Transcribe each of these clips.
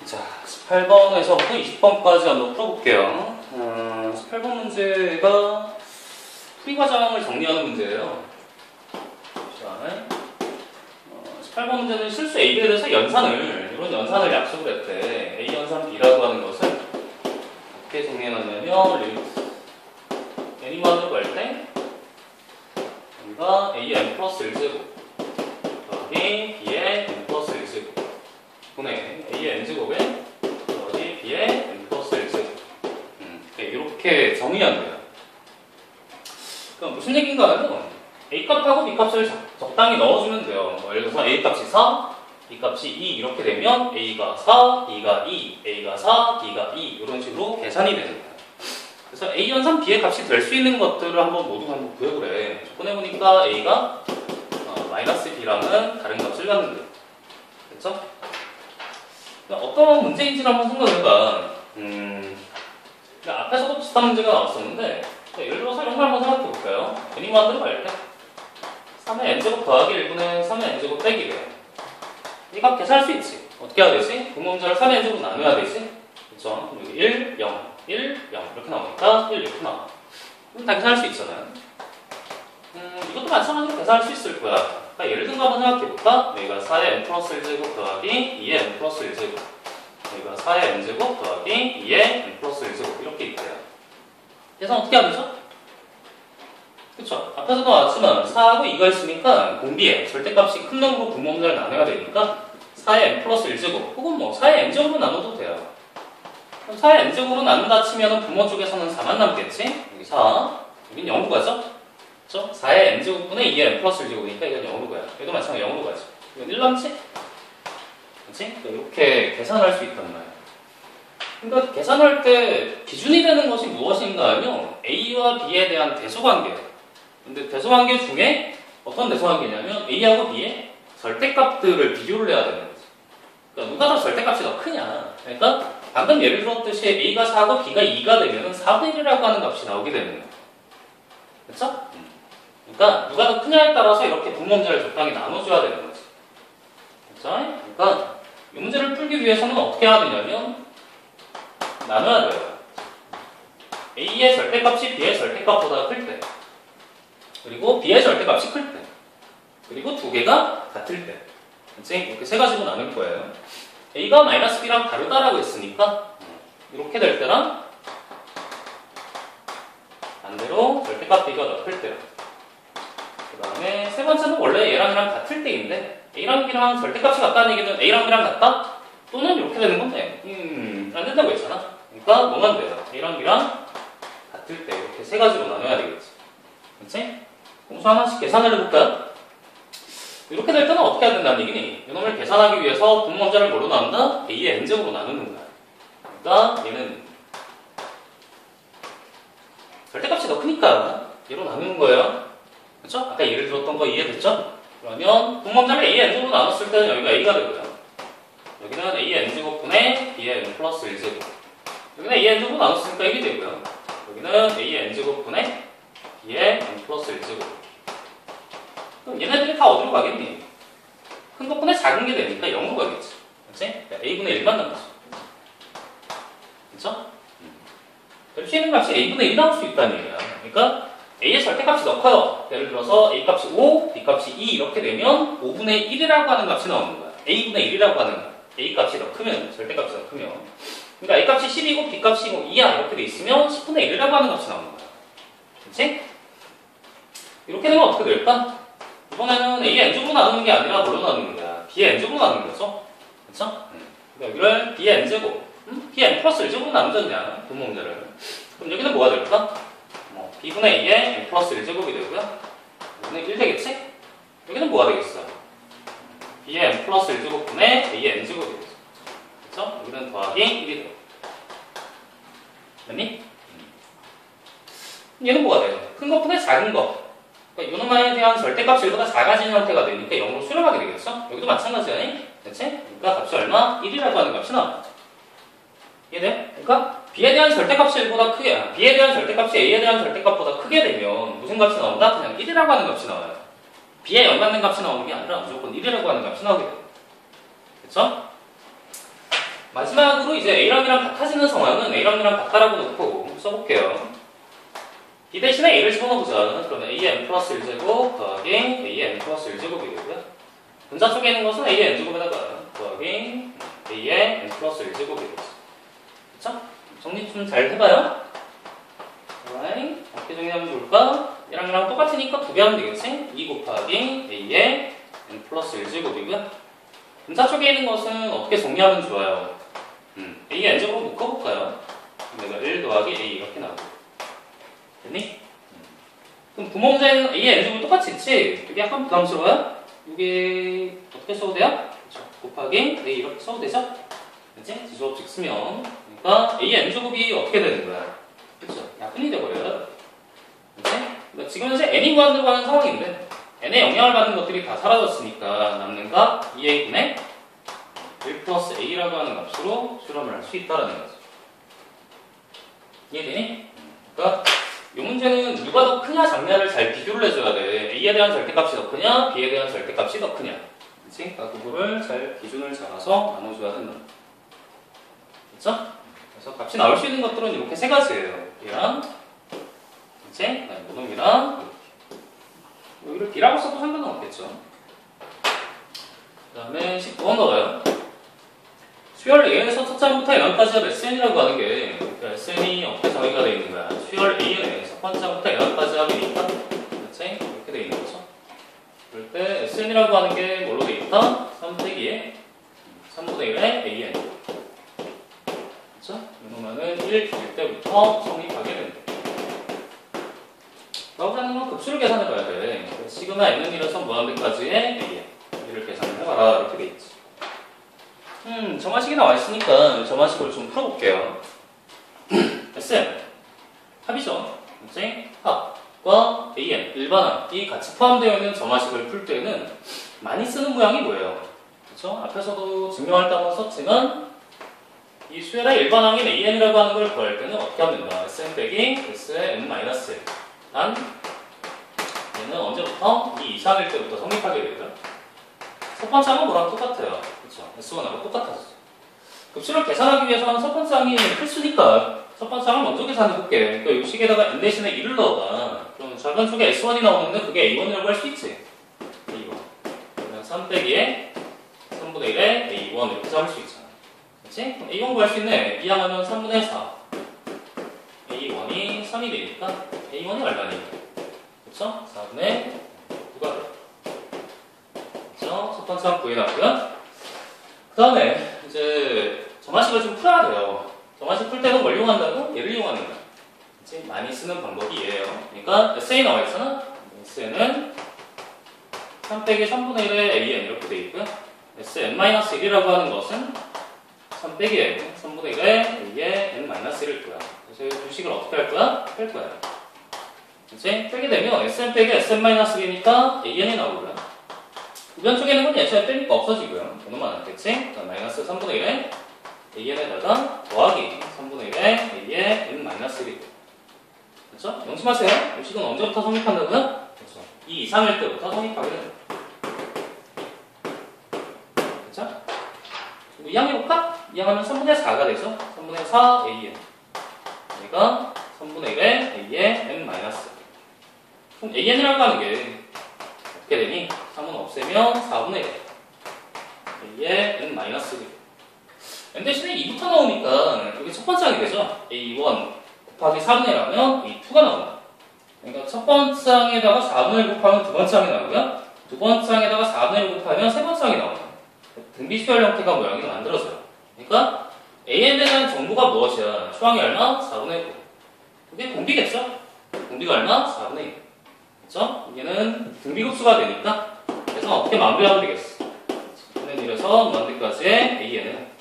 자, 18번에서부터 20번까지 한번 풀어볼게요. 18번 문제가 풀이 과정을 정리하는 문제예요. 자, 18번 문제는 실수 AB에 대해서 이런 연산을 약속을 했대. A 연산 B라고 하는 것을 어떻게 정리해놨냐면, n이 만으로 갈 때, 여기가 A의 n 플러스 1제곱, 더하기 B의 n 플러스 1제곱, 분의 A의 n제곱에 더하기 B의 n 플러스 1제곱. 이렇게 정의한 거예요. 그럼 무슨 얘기인가 하면, A값하고 B값을 적당히 넣어주면 돼요. 예를 들어서 A값이 4, B값이 2 이렇게 되면 A가 4, B가 2, A가 4, B가 2 이런 식으로 계산이 되는 거예요. 그래서 A 연산 B의 값이 될 수 있는 것들을 모두 한번 구해보래. 꺼내보니까 A가 마이너스 B랑은 다른 값을 갖는 거예요. 됐죠? 어떤 문제인지를 한번 생각해봐. 앞에서도 비슷한 문제가 나왔었는데, 예를 들어서 이런 걸 한번 생각해볼까요? n이 만으로 갈 때 3의 n제곱 더하기 1분의 3의 n제곱 빼기 래. 이 값 계산할 수 있지. 어떻게 해야 되지? 분모문자를 3의 n제곱 나눠야 되지. 그쵸? 그럼 여기 1, 0, 1, 0 이렇게 나오니까 1 이렇게 나와. 그럼 다 계산할 수 있잖아요. 이것도 마찬가지로 계산할 수 있을 거야. 그러니까 예를 든 거 한번 생각해볼까? 여기가 4의 n 플러스 1제곱 더하기 2의 n 플러스 1제곱, 여기가 4의 n제곱 더하기 2의 n 플러스 1제곱 이렇게 있대요. 계산 어떻게 하면 되죠? 그쵸? 앞에서도 나왔지만 4하고 2가 있으니까 공비에 절대값이 큰 놈으로 분모문자를 나눠야 되니까 4의 n 플러스 1제곱 혹은 4의 n제곱으로 나눠도 돼요. 그럼 4의 n제곱으로 나눈다 치면 부모 쪽에서는 4만 남겠지? 여기 4, 여긴 0으로 가죠? 그쵸? 4의 n제곱분의 2의 n 플러스 1제곱이니까 이건 0으로 가요. 여기도 마찬가지로 0으로 가죠. 이건 1 남지? 그치? 이렇게 계산할 수 있단 말이에요. 그러니까 계산할 때 기준이 되는 것이 무엇인가 하면 A와 B에 대한 대소관계예요. 근데 대소관계 중에 어떤 대소관계냐면 A하고 B의 절대값들을 비교를 해야 되는 거지. 그러니까 누가 더 절대값이 더 크냐. 그러니까 방금 예를 들었듯이 A가 4하고 B가 2가 되면 4분의 1이라고 하는 값이 나오게 되는 거예요. 그렇죠? 그러니까 누가 더 크냐에 따라서 이렇게 분모문자를 적당히 나눠줘야 되는 거지. 그렇죠? 그러니까 이 문제를 풀기 위해서는 어떻게 해야 되냐면 나눠야 돼요. A의 절대값이 B의 절대값보다 클 때, 그리고 B의 절대값이 클 때, 그리고 두 개가 같을 때. 이렇게 세 가지로 나눌 거예요. A가 마이너스 B랑 다르다라고 했으니까 이렇게 될 때랑 반대로 절대값 B가 더 클 때랑, 그 다음에 세 번째는 원래 얘랑 이랑 같을 때인데 A랑 B랑 절대값이 같다는 얘기는 A랑 B랑 같다? 또는 이렇게 되는 건데 안 된다고 했잖아. 그러니까 뭐만 돼요? A랑 B랑 같을 때 이렇게 세 가지로 나눠야 되겠지. 그렇지? 공수 하나씩 계산을 해볼까요? 이렇게 될 때는 어떻게 해야 된다는 얘기니? 이놈을 계산하기 위해서 분모문자를 뭐로 나눈다? A의 n제곱으로 나누는 거야. 그러니까 얘는 절대값이 더 크니까 얘로 나누는 거예요. 그렇죠? 아까 예를 들었던 거 이해됐죠? 그러면 분모문자를 A의 n제곱으로 나눴을 때는 여기가 A가 되고요. 여기는 A의 n제곱분의 B의 n 플러스 1제곱, 여기는 A의 n제곱으로 나눴으니까 1이 되고요. 여기는 A의 n제곱분의 B의 n 플러스 1제곱. 그럼 얘네들이 다 어디로 가겠니? 큰 것분의 작은 게 되니까 0으로 가겠지. 그렇지? A분의 1만 남지. 그렇죠? 될 수 있는 값이 A분의 1 나올 수 있다는 얘기야. 그러니까 A의 절대값이 더 커요. 예를 들어서 A값이 5, B값이 2 이렇게 되면 5분의 1이라고 하는 값이 나오는 거야. A분의 1이라고 하는 거야. A값이 더 크면, 절대값이 더 크면. 그러니까 A값이 10이고 B값이 2야 이렇게 돼 있으면 10분의 1이라고 하는 값이 나오는 거야. 그렇지? 이렇게 되면 어떻게 될까? 이번에는 A의 n제곱으로 나누는 게 아니라 뭘로 나누는 거야? B의 n제곱으로 나누는 거죠? 그렇죠? 그러니까 여기를 B의 n제곱, B의 n 플러스 1제곱으로 나누잖냐, 분모문자를. 그럼 여기는 뭐가 될까? B분의 2의 n 플러스 1제곱이 되고요. 여기는 1 되겠지? 여기는 뭐가 되겠어? B의 n 플러스 1제곱분의 A의 n제곱이 되겠죠. 그렇죠? 여기는 더하기 1이 되고. 됐니? 얘는 뭐가 돼요? 큰 것분의 작은 거. 그러니까 요놈에 대한 절대값이 1보다 작아지는 형태가 되니까 0으로 수렴하게 되겠어? 여기도 마찬가지야. 그치? 그러니까 값이 얼마? 1이라고 하는 값이 나와. 이해돼? 그러니까 B에 대한 절대값이 1보다 크게, B에 대한 절대값이 A에 대한 절대값보다 크게 되면 무슨 값이 나온다? 그냥 1이라고 하는 값이 나와요. B에 연관된 값이 나오는 게 아니라 무조건 1이라고 하는 값이 나오게 돼요. 그쵸? 마지막으로 이제 A랑이랑 같아지는 상황은 A랑이랑 같다라고 놓고 써볼게요. B 대신에 A를 집어넣어보자. 그러면 AN 플러스 1제곱 더하기 AN 플러스 1제곱이 되고요. 분자 쪽에 있는 것은 AN 제곱에다가 더하기 AN 플러스 1제곱이 되죠. 그쵸? 정리 좀 잘 해봐요. 어떻게 정리하면 좋을까? 얘랑 얘랑 똑같으니까 두 배 하면 되겠지? 2 곱하기 A의 N 플러스 1제곱이고요. 분자 쪽에 있는 것은 어떻게 정리하면 좋아요? A의 N제곱으로 묶어볼까요? 내가 1 더하기 A 이렇게 나오고 됐니? 그럼 부모 문제는 A의 N제곱이 똑같이 있지? 이게 약간 부담스러워요? 이게 어떻게 써도 돼요? 그렇죠. 곱하기 A 이렇게 써도 되죠? 그치? 지수법칙 쓰면 그러니까 A의 N제곱이 어떻게 되는 거야? 그쵸? 약분이 돼버려요. 그치? 그러니까 지금 현재 N이 무한대로 가는 상황인데 N의 영향을 받는 것들이 다 사라졌으니까 남는 값 2A분의 1 플러스 A라고 하는 값으로 실험을 할 수 있다는 거죠. 이해되니? 그러니까 이 문제는 누가 더 크냐 작냐를 잘 비교를 해줘야 돼. A에 대한 절대값이 더 크냐 B에 대한 절대값이 더 크냐. 그치? 그러니까 그거를 잘 기준을 잡아서 나눠줘야 된다. 그쵸? 그래서 값이 나올 수 있는 것들은 이렇게 세 가지예요. B랑 그치? 모놈이랑 여기를 B라고 써도 상관은 없겠죠. 그 다음에 19번 넣어요. 수열 A에서 첫 장부터 N까지 합 SN이라고 하는 게 SN이 어떻게 정의가 되어 있는 거야? 수열 A에 첫 번째 장부터 N까지 합이니까 그치? 이렇게 되어 있는 거죠. 그럴 때 SN이라고 하는 게 뭘로 되어 있다? 3-2에 3분의 1의 AN 그쵸? 이러면은 1일 때부터 성립하게 된다. 나오자는 건 급수를 계산해봐야 돼. 시그마 N은 1에서 무한대까지의 AN 이를 계산해봐라 이렇게 돼 있지. 정화식이 나와 있으니까 정화식을 좀 풀어볼게요. SM 합이죠. 그치? 합과 AN 일반합이 같이 포함되어 있는 정화식을 풀 때는 많이 쓰는 모양이 뭐예요? 그쵸? 앞에서도 증명할 때 한번 썼지만 이 수열의 일반항인 AN이라고 하는 걸 구할 때는 어떻게 하면 된다? SM 빼기 S의 N-1 난 얘는 언제부터? 이 이상일 때부터 성립하게 되죠. 첫 번째 항은 뭐랑 똑같아요. 그쵸? S1하고 똑같았어. 급수를 계산하기 위해서는 첫 번째 항이 필수니까 첫 번째 항을 먼저 계산해볼게. 그러니까 이 식에다가 N 대신에 1을 넣어봐. 그럼 작은 쪽에 S1이 나오는데 그게 A1이라고 할 수 있지. A1. 그러면 3 빼기에 3분의 1에 A1 이렇게 잡을 수 있잖아. 그치? 그럼 A1 구할 수 있네. 2 하면 3분의 4. A1이 3이 되니까 A1이 얼마니? 그쵸? 4분의 9가 돼. 그쵸? 첫 번째 항 구해놨고요. 그 다음에 이제 정화식을 좀 풀어야 돼요. 정화식 풀 때는 뭘 이용한다고? 얘를 이용하는 거야. 그치? 많이 쓰는 방법이 얘예요. 그러니까 SA 나와 있잖아. SN은 3 빼기 3분의 1의 AN 이렇게 돼 있고요. SN-1이라고 하는 것은 3 빼기 N, 3분의 1의 A의 N-1일 거야. 그래서 이 두 식을 어떻게 할 거야? 뺄 거야. 그치? 빼게 되면 SN 빼기 SN-1이니까 AN이 나오고요. 우변 쪽에 있는 건 예차에 빼니까 없어지고요. 번호만 않겠지? 마이너스 3분의 1의 AN에다가 더하기 3분의 1의 A의 N-1이고. 그렇죠? 명심하세요. 이 식은 언제부터 성립한다고요? 그렇죠. 이 이상일 때부터 성립하게 됩니다. 그렇죠? 2항 해볼까? 2항 하면 3분의 4가 되죠? 3분의 4 AN. 그러니까 3분의 1의 A의 N-. 그럼 AN이라고 하는 게 어떻게 되니? 3은 없애면 4분의 1. A의 N-. N 대신에 2부터 나오니까 여기 첫 번째 항이 되죠? A1 곱하기 4분의 1하면 A2가 나온다. 그러니까 첫 번째 항에다가 4분의 1 곱하면 두 번째 항이 나오고요. 두 번째 항에다가 4분의 1 곱하면 세 번째 항이 나온다. 등비수열 형태가 모양이 만들어져요. 그러니까 AN에 대한 정보가 무엇이야? 초항이 얼마? 4분의 9. 그게 공비겠죠? 공비가 얼마? 4분의 1. 그렇죠? 이게는 등비급수가 되니까 그래서 어떻게 마무리하면 되겠어? 4분의 1에서 무한대까지의 AN은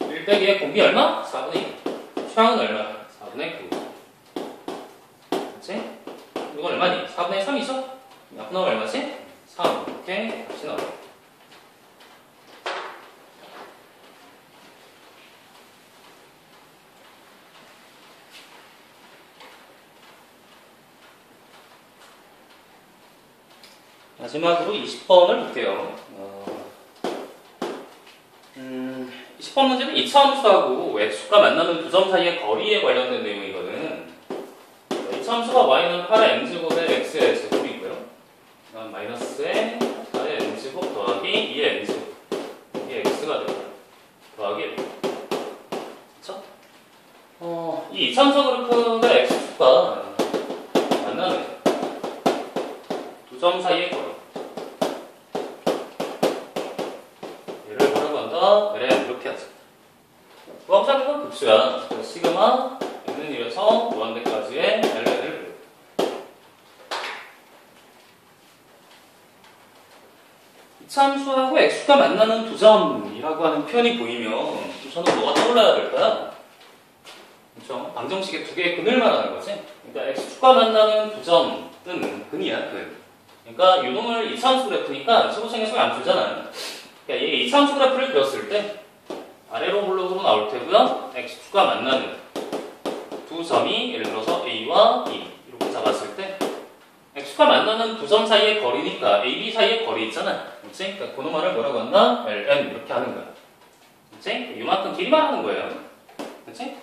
1 빼기의 공비 얼마? 4분의 1. 초항은 얼마? 4분의 9. 그렇지? 이건 얼마니? 4분의 3이죠? 약분하면 얼마지? 3. 이렇게 값이 나와요. 마지막으로 20번을 볼게요. 20번 문제는 이차함수하고 x축과 만나는 두 점 사이의 거리에 관련된 내용이거든. 이차함수가 y는 8의 n제곱의 x의 제곱이고요. 그다음 마이너스의 4의 n제곱 더하기 2의 n제곱. 이게 x가 됩니다. 더하기 1. 그쵸? 이 이차함수 그래프의 x축과 만나는 두 점 사이의 거리. 얘를 뭐라고 한다? LN 이렇게 하자. 구함수하는 건 급수야. 그래서 시그마 n는 1에서 무한대까지의 LN을 이차함수하고 x축과 만나는 두 점이라고 하는 표현이 보이면 저는 뭐가 떠올라야 될까요? 그렇죠? 방정식의 두 개의 근을 말하는 거지. 그러니까 x축과 만나는 두 점은 근이야, 근. 그러니까 요놈을 이차함수 그래프니까 세부생에 소개 안 풀잖아요. 그러니까 이 이차함수 그래프를 그렸을 때 아래로 블록으로 나올 테고요. x축과 만나는 두 점이 예를 들어서 a와 b 이렇게 잡았을 때 x축과 만나는 두 점 사이의 거리니까 a, b 사이의 거리 있잖아. 그렇지? 그러니까 그놈을 뭐라고 한다? ln 이렇게 하는 거야. 그렇지? 이만큼 길이 말하는 거예요. 그렇지?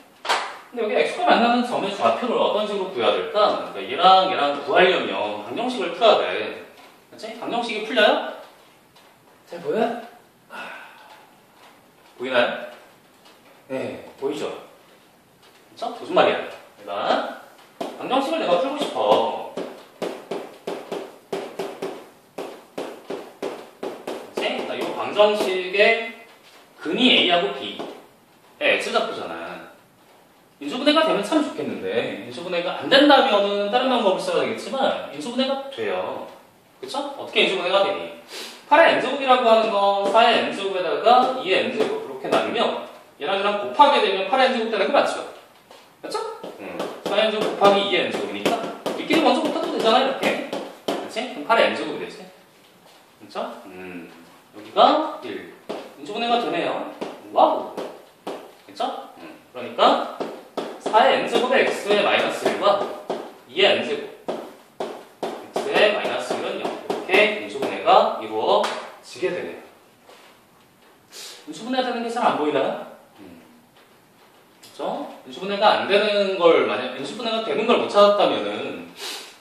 근데 여기 x축과 만나는 점의 좌표를 어떤 식으로 구해야 될까? 그러니까 얘랑 구하려면 방정식을 풀어야 돼. 그렇지? 방정식이 풀려요? 잘 보여요? 보이나요? 네, 보이죠? 그쵸? 무슨 말이야? 내가 방정식을 내가 풀고 싶어. 그치? 이 방정식의 근이 A하고 B의 X좌표잖아. 인수분해가 되면 참 좋겠는데 인수분해가 안 된다면은 다른 방법을 써야 되겠지만 인수분해가 돼요. 그쵸? 어떻게 인수분해가 되니? 8의 n제곱이라고 하는 건 4의 n제곱에다가 2의 n제곱 이렇게 나누면 얘랑 곱하게 되면 8의 n제곱 되는 게 맞죠? 그렇죠? 4의 n제곱 곱하기 2의 n제곱이니까 우리끼리 먼저 곱해도 되잖아 이렇게. 그렇지? 그럼 8의 n제곱이 되지. 그렇죠? 여기가 1. 인수분해가 되네요. 와우. 그렇죠? 그러니까 4의 n제곱의 x의 마이너스 1과 2의 n제곱 x의 마이너스 1은 0. 이렇게 인수분해가 이루어지게 되네요. 인수분해가 되는 게 잘 안 보이나요? 그렇죠? 인수분해가 안 되는 걸 만약 인수분해가 되는 걸 못 찾았다면은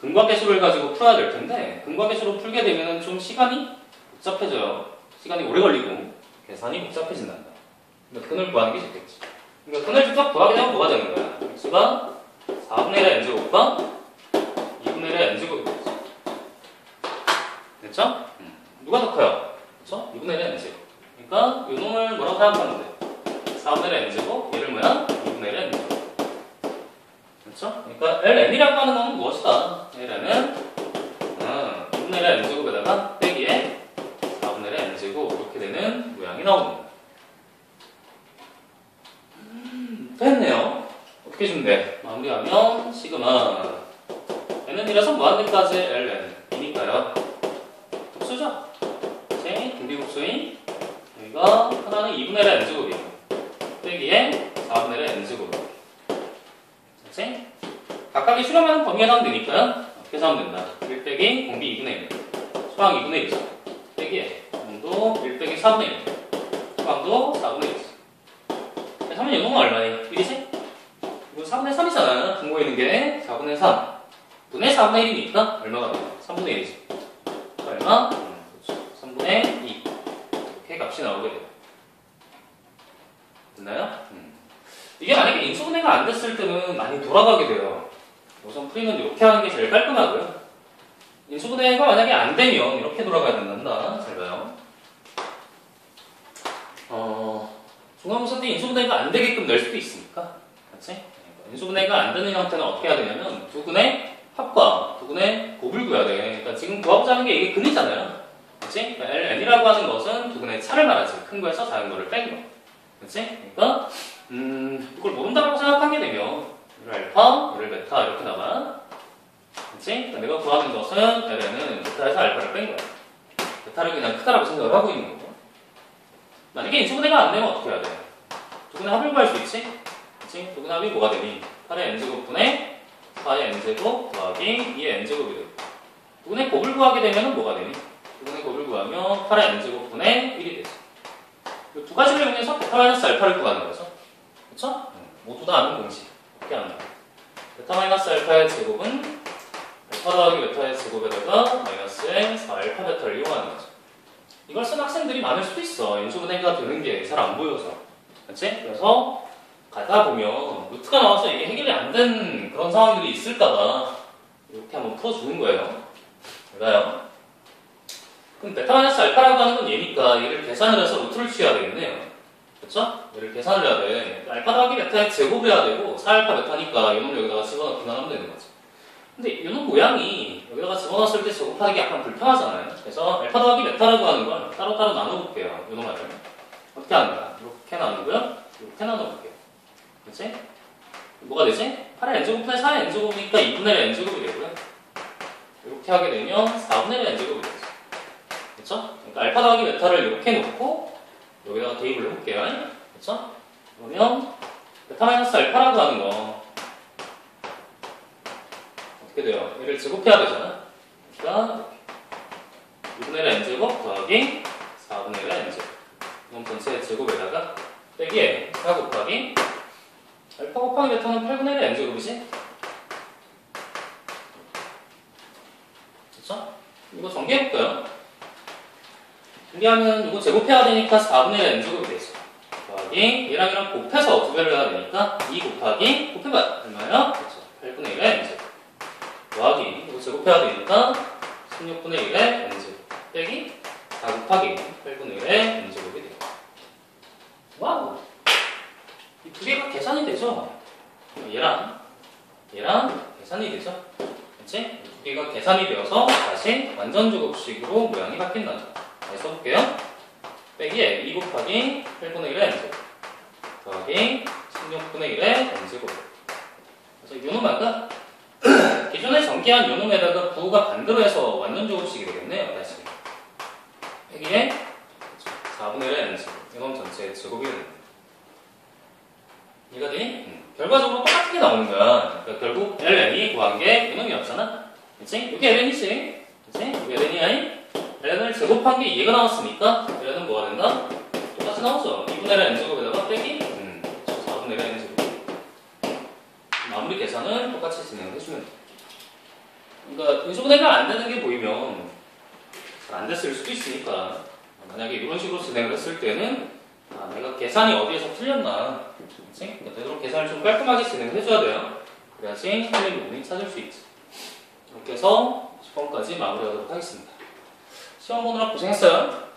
근과계수를 가지고 풀어야 될 텐데 근과계수로 풀게 되면은 좀 시간이 복잡해져요. 시간이 오래 걸리고 계산이 복잡해진단다. 그러니까 근을 구하는 게 좋겠지. 그러니까 근을 직접 구하게 되면 뭐가 되는 거야? x가 4분의 1의 n제곱과 2분의 1의 n제곱이 되겠지. 됐죠? 누가 더 커요? 그쵸? 2분의 1의 n제곱. 그러니까 이 놈을 뭐라고 생각하면 돼? 4분의 1의 n제곱, 얘를 뭐야? 2분의 1의 n제곱. 그쵸? 그러니까 ln이라고 하는 놈은 무엇이다? ln은 2분의 1의 n제곱에다가 빼기에 4분의 1의 n제곱 이렇게 되는 모양이 나옵니다. 됐네요. 어떻게 주면 돼? 마무리하면 시그마 n은 1에서 무한대까지 ln 이니까요. 복수죠? 그치? 등비복수인 여기가 하나는 2분의 1의 n제곱이고 빼기에 4분의 1의 n제곱. 그치? 각각이 수렴하는 범위에 나오면 되니까요. 어떻게 하면 된다? 1 빼기 공비 2분의 1 수학 2분의 1이죠. 빼기에 공도 1 빼기 4분의 1 수학도 4분의 1이죠. 그러면 이놈은 얼마니? 1이지? 이거 4분의 3이잖아. 분모에 있는 게 4분의 3 분의 4분의 1이니까 얼마가 돼요? 3분의 1이지. 얼마? 그렇죠. 3분의 2 이렇게 값이 나오게 돼요. 됐나요? 이게 만약에 인수분해가 안 됐을 때는 많이 돌아가게 돼요. 우선 풀이는 이렇게 하는 게 제일 깔끔하고요. 인수분해가 만약에 안 되면 이렇게 돌아가야 된단다. 잘 봐요. 중간고사 때 인수분해가 안 되게끔 낼 수도 있으니까. 그치? 인수분해가 안 되는 형태는 어떻게 해야 되냐면 두 근의 합과 두 근의 곱을 구해야 돼. 그러니까 지금 구하고자 하는 게 이게 근이잖아요. 그치? 그러니까 ln이라고 하는 것은 두 근의 차를 말하지. 큰 거에서 작은 거를 뺀 거. 그치? 그러니까 이걸 모른다고 생각하게 되면 얘를 알파, 얘를 베타 이렇게 나와. 그치? 그러니까 내가 구하는 것은 ln은 베타에서 알파를 뺀 거야. 베타를 그냥 크다라고 생각을 하고 있는 거고. 만약에 인수분해가 안 되면 어떻게 해야 돼? 두 근의 합을 구할 수 있지? 그치? 두 근의 합이 뭐가 되니? 8의 n제곱분의 4의 n제곱 더하기 2의 n제곱이 되고 두 근의 곱을 구하게 되면 뭐가 되니? 두 근의 곱을 구하면 8의 n제곱분의 1이 되지. 이 두 가지를 이용해서 베타 마이너스 알파를 구하는 거죠. 그쵸? 모두 다 아는 공식. 어떻게 하는 거야? 베타 마이너스 알파의 제곱은 알파 더하기 베타의 제곱에다가 마이너스의 4알파 베타를 이용하는 거죠. 이걸 쓴 학생들이 많을 수도 있어. 인수분해가 되는 게 잘 안 보여서. 그치? 그래서 가다 보면 루트가 나와서 이게 해결이 안 된 그런 상황들이 있을까봐 이렇게 한번 풀어주는 거예요. 왜요? 그럼 베타 마이너스 알파라고 하는 건 얘니까 얘를 계산을 해서 루트를 취해야 되겠네요. 그쵸? 얘를 계산을 해야 돼. 알파 더하기 베타의 제곱해야 되고 4알파 베타니까 이놈을 여기다가 집어넣기만 하면 되는 거지. 근데 이놈 모양이 여기다가 집어넣었을 때 제곱하기 약간 불편하잖아요. 그래서 알파 더하기 베타라고 하는 걸 따로따로 나눠볼게요. 이놈 말을. 어떻게 하는 거야? 이렇게 나누고요. 이렇게 나눠볼게요. 그치? 뭐가 되지? 8의 n제곱분의 4의 n제곱이니까 2분의 1의 n제곱이 되고요. 이렇게 하게 되면 4분의 1의 n제곱이 되죠. 그쵸? 그러니까 알파 더하기 베타를 이렇게 놓고 여기다가 대입을 해볼게요. 그쵸? 그러면 베타 마이너스 알파라고 하는 거 어떻게 돼요? 얘를 제곱해야 되잖아. 그러니까 2분의 1의 n제곱 더하기 4분의 1의 n제곱 이건 전체의 제곱에다가 빼기 4 곱하기 알파 곱하기 베타는 8분의 1의 n제곱이지? 그쵸? 이거 전개해볼까요? 전개하면 이거 제곱해야 되니까 4분의 1의 n제곱이 되죠. 더하기 얘랑 곱해서 두 배를 해야 되니까 2 곱하기 곱해봐 얼마야? 그렇죠. 8분의 1의 n제곱 더하기 이거 제곱해야 되니까 16분의 1의 n제곱 빼기 4 곱하기 8분의 1의 n제곱이 돼요. 와우! 이 두 개가 계산이 되죠? 얘랑 계산이 되죠? 그치? 두 개가 계산이 되어서 다시 완전 제곱식으로 모양이 바뀐다는 거. 다시 써볼게요. 빼기에 2 곱하기 8분의 1의 n제곱 더하기 16분의 1의 n제곱. 그래서 요놈아가 기존에 전개한 요놈에다가 부호가 반대로 해서 완전 제곱식이 되겠네요. 다시 빼기에 4분의 1의 n제곱 이건 전체의 제곱이 됩니다. 이해가 되니? 결과적으로 똑같은 게 나오는 거야. 그러니까 결국 ln이 구한 게 요놈이었잖아. 그치? 이게 ln이지. 그치? 이게 ln이 ln을 제곱한 게 이해가 나왔으니까 ln은 뭐가 된다? 똑같이 나오죠. 2분의 1의 n제곱에다가 빼기 4분의 1의 n제곱. 마무리 계산은 똑같이 진행을 해주면 돼. 그러니까 인수분해가 안 되는 게 보이면 잘 안 됐을 수도 있으니까 만약에 이런 식으로 진행을 했을 때는 내가 계산이 어디에서 틀렸나 그치? 그러니까 되도록 계산을 좀 깔끔하게 진행을 해줘야 돼요. 그래야지 틀린 부분이 찾을 수 있지. 이렇게 해서 10번까지 마무리하도록 하겠습니다. 시험 보느라 고생했어요.